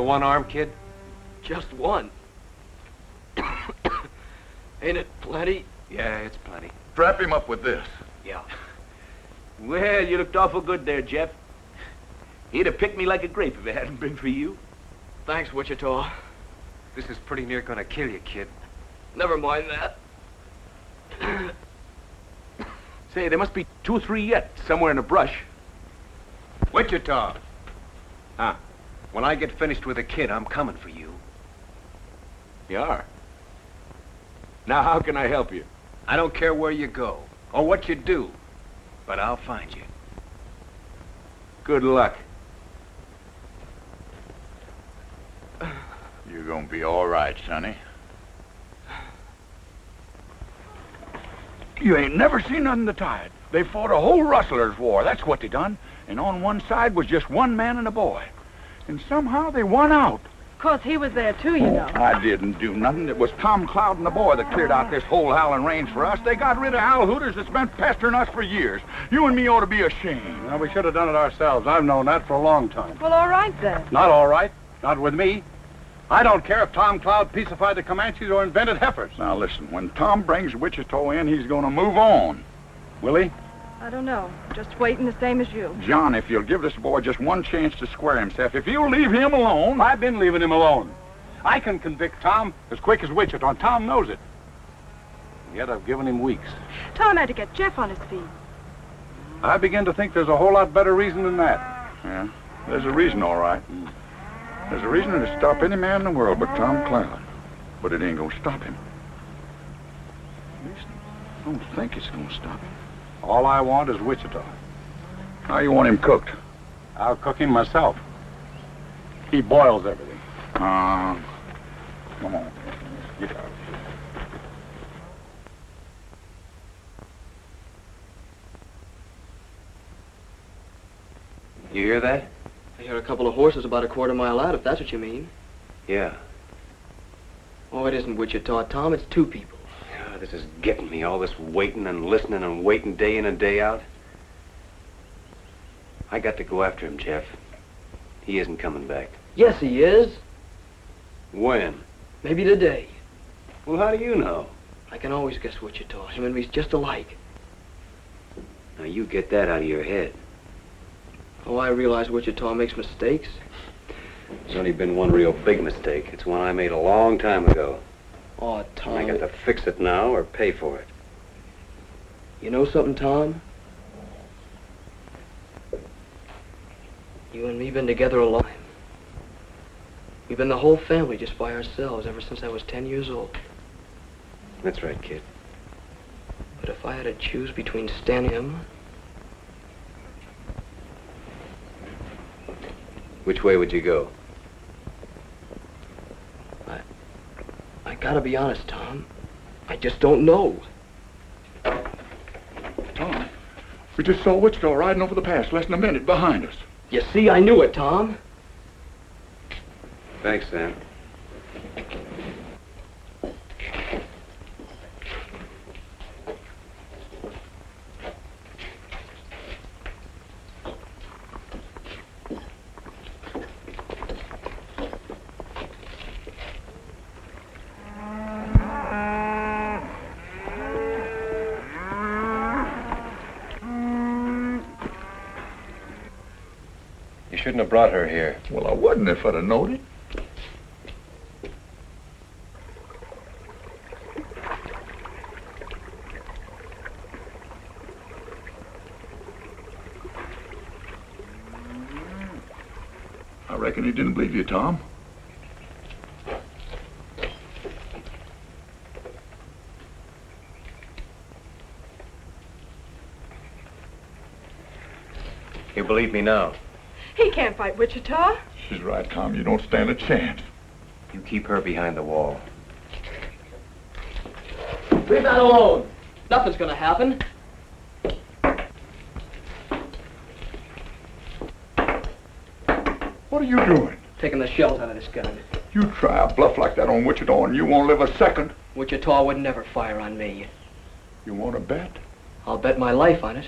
one arm, kid? Just one. Ain't it plenty? Yeah, it's plenty. Strap him up with this. Yeah. Well, you looked awful good there, Jeff. He'd have picked me like a grape if it hadn't been for you. Thanks, Wichita. This is pretty near gonna kill you, kid. Never mind that. Say, there must be 2 or 3 yet, somewhere in the brush. Wichita! Huh? When I get finished with the kid, I'm coming for you. You are? Now, how can I help you? I don't care where you go, or what you do, but I'll find you. Good luck. You're gonna be all right, Sonny. You ain't never seen nothing to tide. They fought a whole rustlers' war, that's what they done. And on one side was just one man and a boy. And somehow they won out. Of course, he was there too, you know. I didn't do nothing. It was Tom Cloud and the boy that cleared out this whole howling range for us. They got rid of Hal Hooters that's been pestering us for years. You and me ought to be ashamed. Well, we should have done it ourselves. I've known that for a long time. Well, all right then. Not all right. Not with me. I don't care if Tom Cloud peacified the Comanches or invented heifers. Now listen, when Tom brings Wichita in, he's gonna move on. Will he? I don't know. Just waiting the same as you. John, if you'll give this boy just one chance to square himself, if you'll leave him alone... I've been leaving him alone. I can convict Tom as quick as Wichita, and Tom knows it. Yet I've given him weeks. Tom had to get Jeff on his feet. I begin to think there's a whole lot better reason than that. Yeah, there's a reason, all right. There's a reason to stop any man in the world but Tom Cloud. But it ain't gonna stop him. At least, I don't think it's gonna stop him. All I want is Wichita. How you want him cooked? I'll cook him myself. He boils everything. Come on. Get out. You hear that? I hear a couple of horses about a quarter mile out, if that's what you mean. Yeah. Oh, it isn't Wichita, Tom. It's 2 people. Yeah, this is getting me, all this waiting and listening and waiting day in and day out. I got to go after him, Jeff. He isn't coming back. Yes, he is. When? Maybe today. Well, how do you know? I can always guess Wichita. Him and me's just alike. Now, you get that out of your head. Oh, I realize Wichita makes mistakes. There's only been one real big mistake. It's one I made a long time ago. Oh, Tom. I got to fix it now or pay for it. You know something, Tom? You and me been together a long time. We've been the whole family just by ourselves ever since I was 10 years old. That's right, kid. But if I had to choose between standing him... Which way would you go? I gotta be honest, Tom. I just don't know. Tom, we just saw Wichita riding over the pass less than a minute behind us. You see, I knew it, Tom. Thanks, Sam. You shouldn't have brought her here. Well, I wouldn't if I'd have known it. I reckon he didn't believe you, Tom. You believe me now? He can't fight Wichita. She's right, Tom. You don't stand a chance. You keep her behind the wall. Leave that alone. Nothing's gonna happen. What are you doing? Taking the shells out of this gun. You try a bluff like that on Wichita and you won't live a second. Wichita would never fire on me. You want to bet? I'll bet my life on it.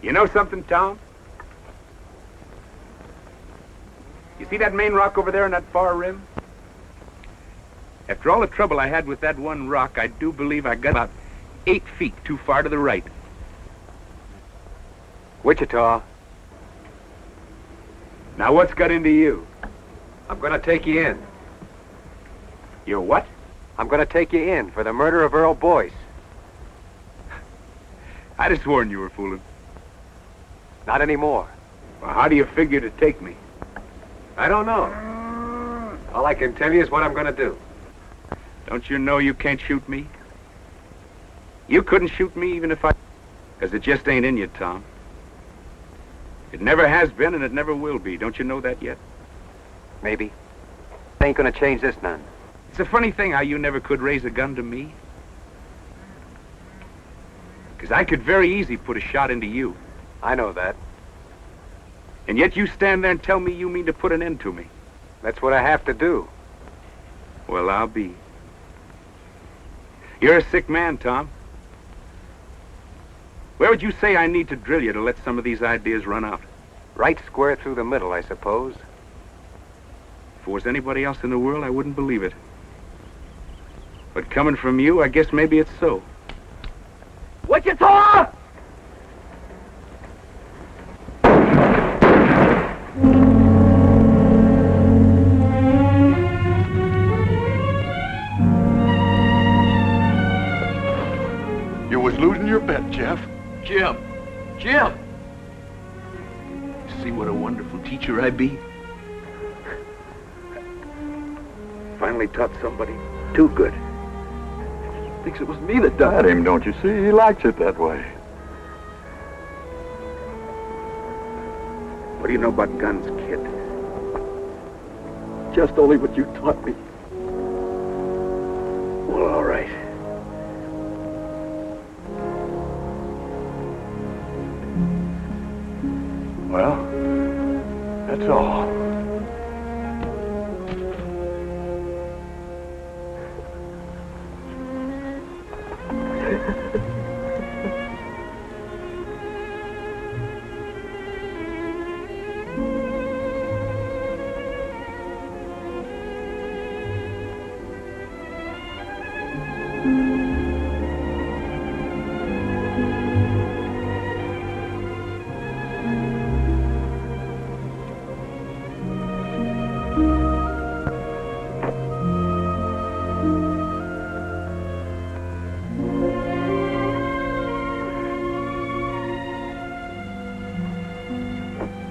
You know something, Tom? You see that main rock over there on that far rim? After all the trouble I had with that one rock, I do believe I got about 8 feet too far to the right. Wichita, Now what's got into you? I'm gonna take you in. You're what? I'm gonna take you in for the murder of Earl Boyce. I'd have sworn you were fooling. Not anymore. Well, how do you figure to take me? I don't know. All I can tell you is what I'm gonna do. Don't you know you can't shoot me? You couldn't shoot me even if I... Because it just ain't in you, Tom. It never has been and it never will be. Don't you know that yet? Maybe. Ain't gonna change this none. It's a funny thing how you never could raise a gun to me. Because I could very easy put a shot into you. I know that. And yet you stand there and tell me you mean to put an end to me. That's what I have to do. Well, I'll be. You're a sick man, Tom. Where would you say I need to drill you to let some of these ideas run out? Right square through the middle, I suppose. If it was anybody else in the world, I wouldn't believe it. But coming from you, I guess maybe it's so. Wichita! You was losing your bet, Jeff. Jim! Jim! See what a wonderful teacher I be? Finally taught somebody too good. Thinks it was me that done him, don't you see? He likes it that way. What do you know about guns, kid? Just only what you taught me. Well, all right. Well, that's all.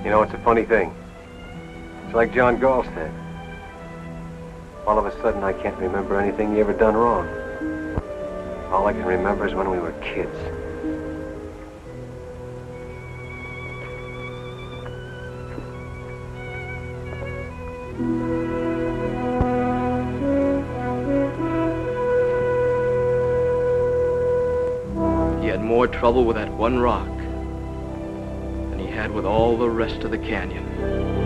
You know, it's a funny thing. It's like John Gall said. All of a sudden, I can't remember anything you ever done wrong. All I can remember is when we were kids. He had more trouble with that one rock than he had with all the rest of the canyon.